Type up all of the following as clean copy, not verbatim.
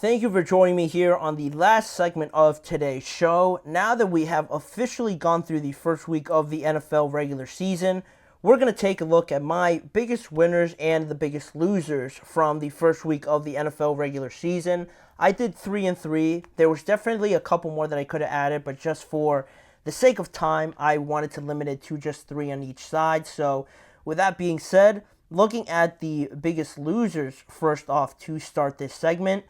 Thank you for joining me here on the last segment of today's show. Now that we have officially gone through the first week of the NFL regular season, we're going to take a look at my biggest winners and the biggest losers from the first week of the NFL regular season. I did 3 and 3. There was definitely a couple more that I could have added, but just for the sake of time, I wanted to limit it to just 3 on each side. So, with that being said, looking at the biggest losers first off to start this segment,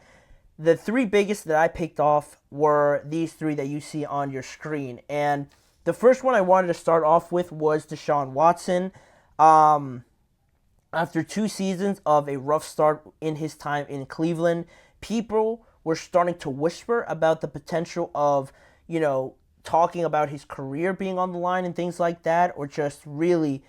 the 3 biggest that I picked off were these 3 that you see on your screen. And the first one I wanted to start off with was Deshaun Watson. After 2 seasons of a rough start in his time in Cleveland, people were starting to whisper about the potential of, talking about his career being on the line and things like that, or just really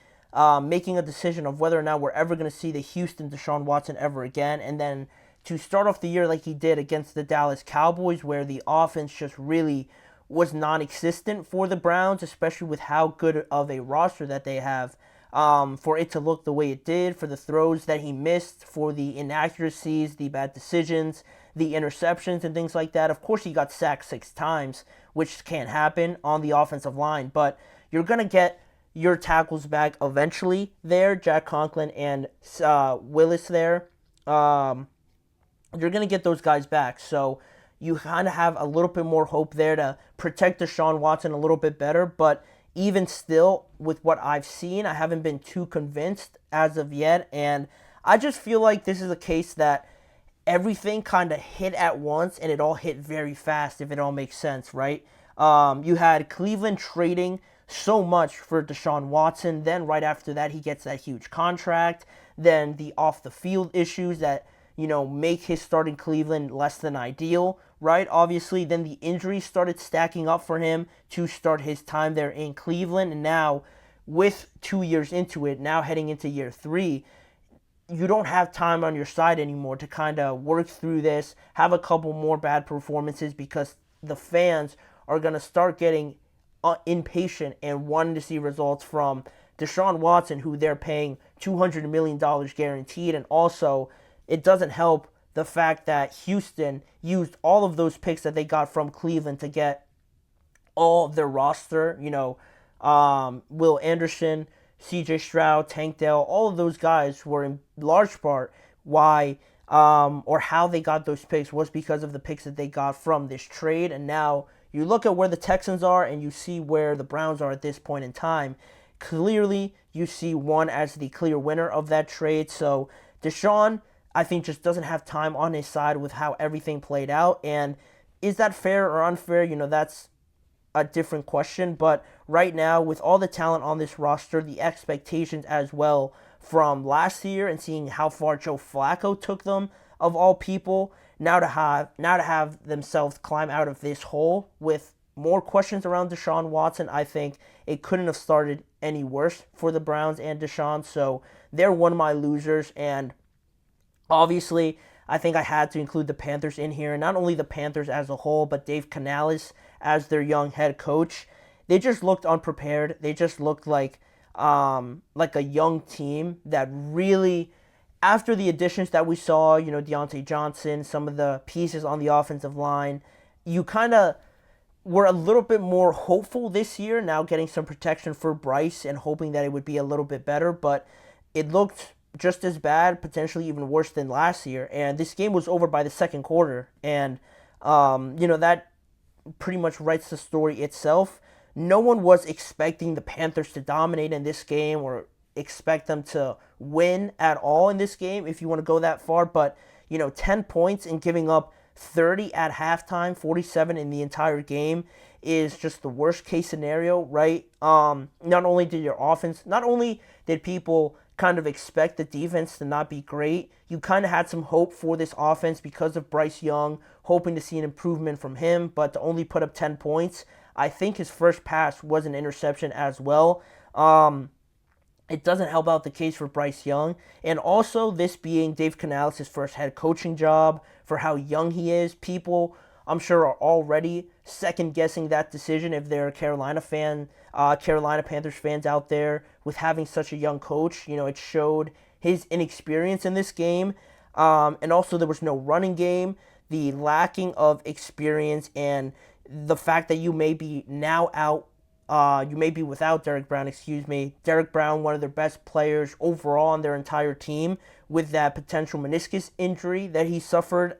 making a decision of whether or not we're ever going to see the Houston Deshaun Watson ever again. And then to start off the year like he did against the Dallas Cowboys, where the offense just really was non-existent for the Browns, especially with how good of a roster that they have, for it to look the way it did, for the throws that he missed, for the inaccuracies, the bad decisions, the interceptions, and things like that. Of course, he got sacked 6 times, which can't happen on the offensive line, but you're going to get your tackles back eventually there, Jack Conklin and Willis there. You're going to get those guys back. So you kind of have a little bit more hope there to protect Deshaun Watson a little bit better. But even still, with what I've seen, I haven't been too convinced as of yet. And I just feel like this is a case that everything kind of hit at once, and it all hit very fast, if it all makes sense, right? You had Cleveland trading so much for Deshaun Watson. Then right after that, he gets that huge contract. Then the off-the-field issues that make his start in Cleveland less than ideal, right? Obviously, then the injuries started stacking up for him to start his time there in Cleveland. And now, with 2 years into it, now heading into year 3, you don't have time on your side anymore to kind of work through this, have a couple more bad performances, because the fans are going to start getting impatient and wanting to see results from Deshaun Watson, who they're paying $200 million guaranteed. And also, it doesn't help the fact that Houston used all of those picks that they got from Cleveland to get all of their roster. Will Anderson, C.J. Stroud, Tank Dell, all of those guys were in large part why or how they got those picks was because of the picks that they got from this trade. And now you look at where the Texans are and you see where the Browns are at this point in time. Clearly, you see one as the clear winner of that trade. So Deshaun, I think, just doesn't have time on his side with how everything played out. And is that fair or unfair? That's a different question. But right now, with all the talent on this roster, the expectations as well from last year, and seeing how far Joe Flacco took them, of all people, now to have themselves climb out of this hole with more questions around Deshaun Watson, I think it couldn't have started any worse for the Browns and Deshaun. So they're one of my losers. And obviously, I think I had to include the Panthers in here. Not only the Panthers as a whole, but Dave Canales as their young head coach. They just looked unprepared. They just looked like a young team that really, after the additions that we saw, Deontay Johnson, some of the pieces on the offensive line, you kind of were a little bit more hopeful this year, now getting some protection for Bryce and hoping that it would be a little bit better. But it looked just as bad, potentially even worse than last year. And this game was over by the second quarter. And, that pretty much writes the story itself. No one was expecting the Panthers to dominate in this game or expect them to win at all in this game, if you want to go that far. But, 10 points and giving up 30 at halftime, 47 in the entire game is just the worst case scenario, right? Not only did people kind of expect the defense to not be great, you kind of had some hope for this offense because of Bryce Young, hoping to see an improvement from him, but to only put up 10 points. I think his first pass was an interception as well. It doesn't help out the case for Bryce Young. And also, this being Dave Canales' first head coaching job, for how young he is, people, I'm sure, are already second-guessing that decision if they're Carolina Panthers fans out there, with having such a young coach. It showed his inexperience in this game. And also, there was no running game. the lacking of experience and the fact that you may be now out. You may be without Derek Brown, excuse me. Derek Brown, one of their best players overall on their entire team, with that potential meniscus injury that he suffered.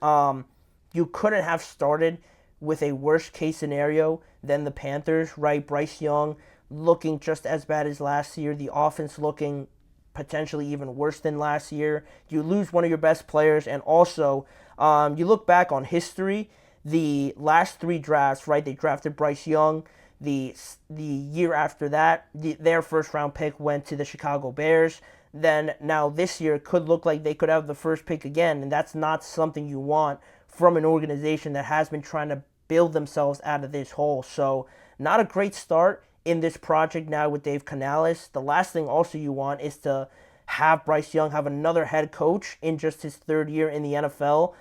You couldn't have started with a worse case scenario than the Panthers, right? Bryce Young looking just as bad as last year. The offense looking potentially even worse than last year. You lose one of your best players, and also you look back on history. The last three drafts, right? They drafted Bryce Young. The year after that, their first round pick went to the Chicago Bears. Then now this year could look like they could have the first pick again, and that's not something you want from an organization that has been trying to build themselves out of this hole. So not a great start in this project now with Dave Canales. The last thing also you want is to have Bryce Young have another head coach in just his third year in the NFL.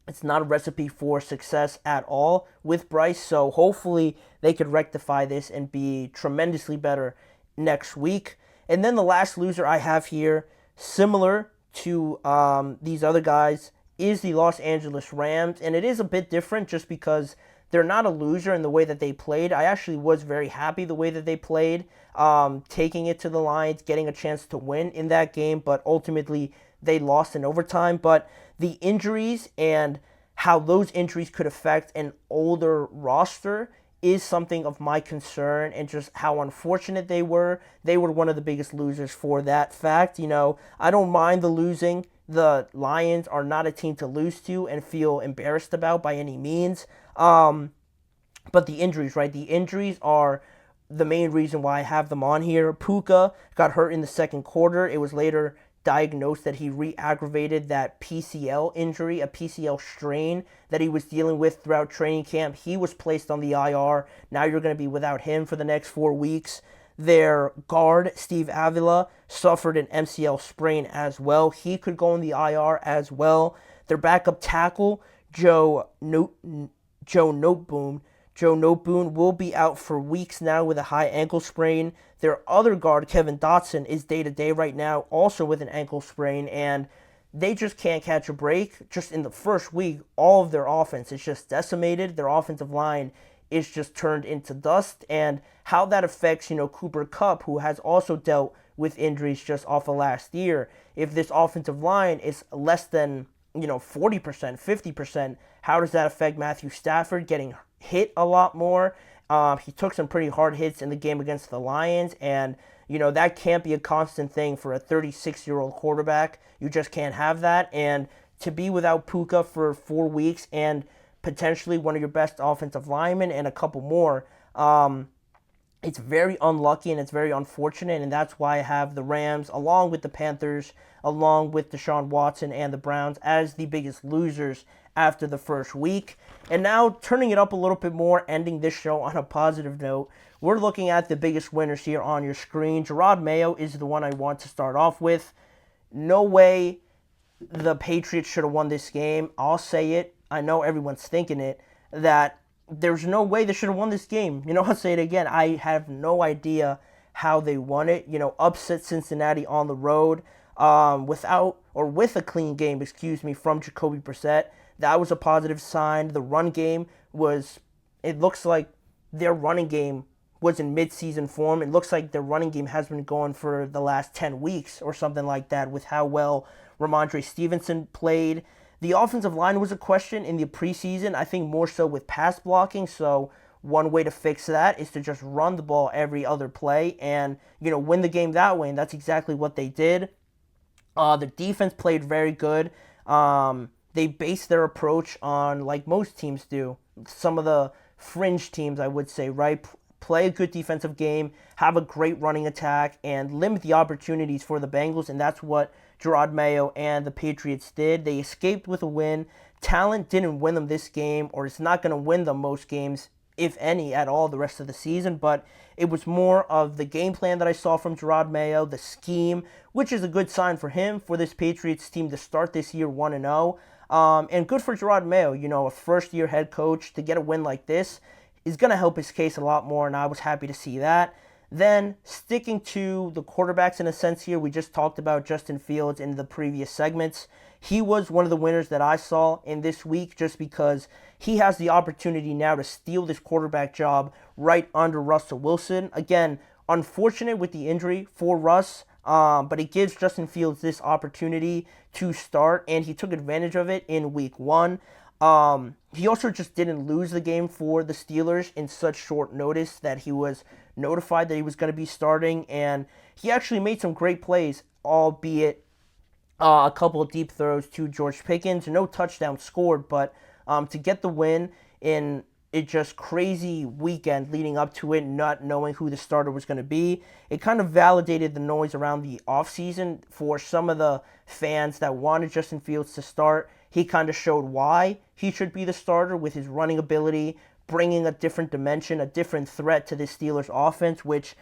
It's not a recipe for success at all with Bryce, so hopefully they could rectify this and be tremendously better next week. And then the last loser I have here, similar to these other guys, is the Los Angeles Rams, and it is a bit different just because they're not a loser in the way that they played. I actually was very happy the way that they played, taking it to the Lions, getting a chance to win in that game, but ultimately they lost in overtime. But the injuries and how those injuries could affect an older roster is something of my concern, and just how unfortunate they were. They were one of the biggest losers for that fact. You know, I don't mind the losing. The Lions are not a team to lose to and feel embarrassed about by any means. But the injuries, right? The injuries are the main reason why I have them on here. Puka got hurt in the second quarter. It was later diagnosed that he re-aggravated that PCL injury, a PCL strain that he was dealing with throughout training camp. He was placed on the IR. Now you're going to be without him for the next 4 weeks. Their guard, Steve Avila, suffered an MCL sprain as well. He could go on the IR as well. Their backup tackle, Joe Noteboom will be out for weeks now with a high ankle sprain. Their other guard, Kevin Dotson, is day-to-day right now, also with an ankle sprain, and they just can't catch a break. Just in the first week, all of their offense is just decimated. Their offensive line is just turned into dust, and how that affects, Cooper Kupp, who has also dealt with injuries just off of last year. If this offensive line is less than, 40%, 50%, how does that affect Matthew Stafford getting hit a lot more? He took some pretty hard hits in the game against the Lions, and, that can't be a constant thing for a 36-year-old quarterback. You just can't have that, and to be without Puka for 4 weeks and potentially one of your best offensive linemen and a couple more, it's very unlucky and it's very unfortunate, and that's why I have the Rams, along with the Panthers, along with Deshaun Watson and the Browns, as the biggest losers after the first week. And now, turning it up a little bit more, ending this show on a positive note, we're looking at the biggest winners here on your screen. Jerod Mayo is the one I want to start off with. No way the Patriots should have won this game. I'll say it. I know everyone's thinking it, that there's no way they should have won this game. I'll say it again. I have no idea how they won it. Upset Cincinnati on the road with a clean game, from Jacoby Brissett. That was a positive sign. The run game it looks like their running game was in mid-season form. It looks like their running game has been going for the last 10 weeks or something like that with how well Ramondre Stevenson played. The offensive line was a question in the preseason, I think more so with pass blocking, so one way to fix that is to just run the ball every other play and, win the game that way, and that's exactly what they did. The defense played very good. They based their approach on, like most teams do, some of the fringe teams, I would say, right? Play a good defensive game, have a great running attack, and limit the opportunities for the Bengals, and that's what Jerod Mayo and the Patriots did. They escaped with a win. Talent didn't win them this game, or it's not going to win them most games, if any, at all the rest of the season, but it was more of the game plan that I saw from Jerod Mayo, the scheme, which is a good sign for him, for this Patriots team to start this year 1-0. And good for Jerod Mayo, a first-year head coach, to get a win like this is going to help his case a lot more, and I was happy to see that. Then, sticking to the quarterbacks in a sense here, we just talked about Justin Fields in the previous segments. He was one of the winners that I saw in this week just because he has the opportunity now to steal this quarterback job right under Russell Wilson. Again, unfortunate with the injury for Russ, but it gives Justin Fields this opportunity to start, and he took advantage of it in week 1. He also just didn't lose the game for the Steelers in such short notice that he was notified that he was going to be starting, and he actually made some great plays, albeit a couple of deep throws to George Pickens. No touchdown scored, but to get the win in a just crazy weekend leading up to it, not knowing who the starter was going to be, it kind of validated the noise around the offseason for some of the fans that wanted Justin Fields to start. He kind of showed why he should be the starter with his running ability, bringing a different dimension, a different threat to the Steelers offense, which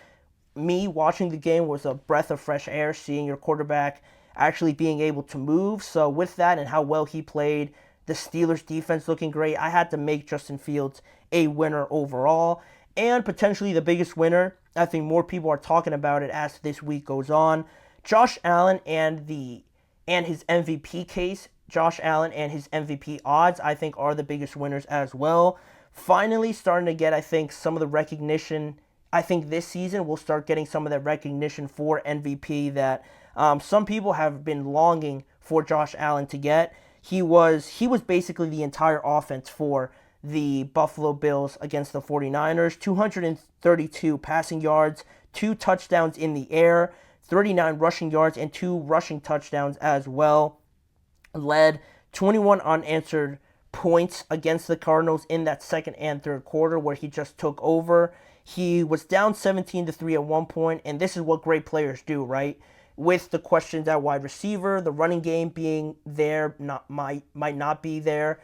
me watching the game was a breath of fresh air, seeing your quarterback actually being able to move. So with that and how well he played, the Steelers defense looking great, I had to make Justin Fields a winner overall. And potentially the biggest winner, I think more people are talking about it as this week goes on, Josh Allen and his MVP case. Josh Allen and his MVP odds, I think, are the biggest winners as well. Finally starting to get, I think, some of the recognition. I think this season we'll start getting some of that recognition for MVP that some people have been longing for Josh Allen to get. He was basically the entire offense for the Buffalo Bills against the 49ers. 232 passing yards, 2 touchdowns in the air, 39 rushing yards, and 2 rushing touchdowns as well. Led 21 unanswered points against the Cardinals in that second and third quarter where he just took over. He was down 17-3 at one point, and this is what great players do, right? With the questions at wide receiver, the running game being there, might not be there.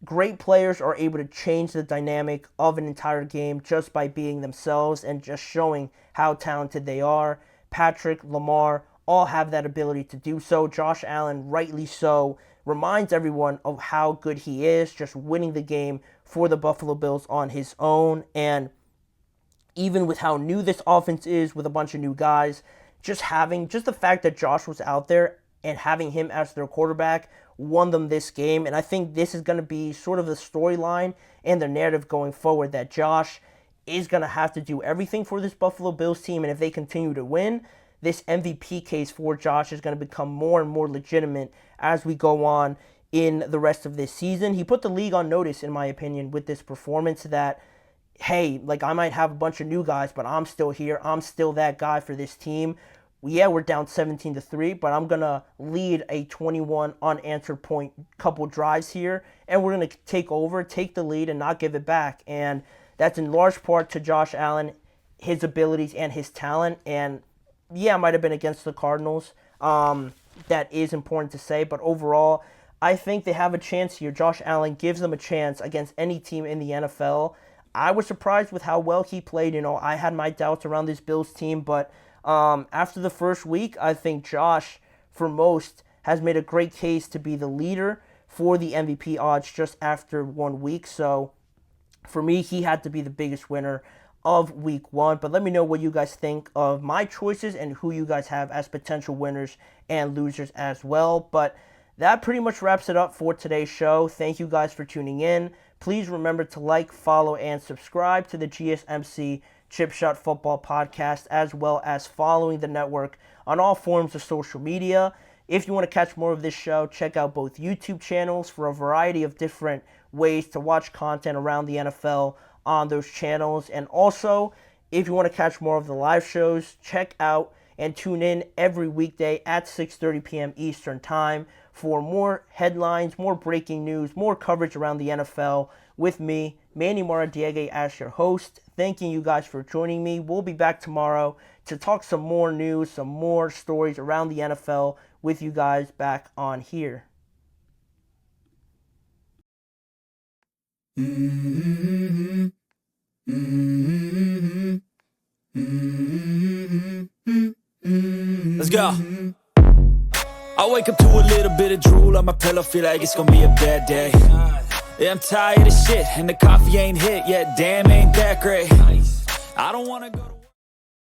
Great players are able to change the dynamic of an entire game just by being themselves and just showing how talented they are. Patrick, Lamar, all have that ability to do so. Josh Allen, rightly so, reminds everyone of how good he is, just winning the game for the Buffalo Bills on his own. And even with how new this offense is with a bunch of new guys, just the fact that Josh was out there and having him as their quarterback won them this game. And I think this is going to be sort of the storyline and the narrative going forward, that Josh is going to have to do everything for this Buffalo Bills team. And if they continue to win, this MVP case for Josh is going to become more and more legitimate as we go on in the rest of this season. He put the league on notice, in my opinion, with this performance that, hey, like, I might have a bunch of new guys, but I'm still here. I'm still that guy for this team. Yeah, we're down 17-3, but I'm going to lead a 21 unanswered point couple drives here, and we're going to take the lead, and not give it back. And that's in large part to Josh Allen, his abilities, and his talent. And yeah, it might have been against the Cardinals. That is important to say, but overall, I think they have a chance here. Josh Allen gives them a chance against any team in the NFL. I was surprised with how well he played. I had my doubts around this Bills team, but after the first week, I think Josh, for most, has made a great case to be the leader for the MVP odds just after 1 week. So for me, he had to be the biggest winner of week 1. But let me know what you guys think of my choices and who you guys have as potential winners and losers as well. But that pretty much wraps it up for today's show. Thank you guys for tuning in. Please remember to like, follow, and subscribe to the GSMC Chip Shot Football Podcast, as well as following the network on all forms of social media. If you want to catch more of this show, check out both YouTube channels for a variety of different ways to watch content around the NFL on those channels. And also, if you want to catch more of the live shows, check out and tune in every weekday at 6:30 p.m. Eastern Time for more headlines, more breaking news, more coverage around the NFL with me, Manny Maradiegue, as your host. Thanking you guys for joining me. We'll be back tomorrow to talk some more news, some more stories around the NFL with you guys back on here. Let's go. I wake up to a little bit of drool on my pillow, feel like it's gonna be a bad day. Yeah, I'm tired of shit, and the coffee ain't hit yet, damn, ain't that great. I don't wanna go to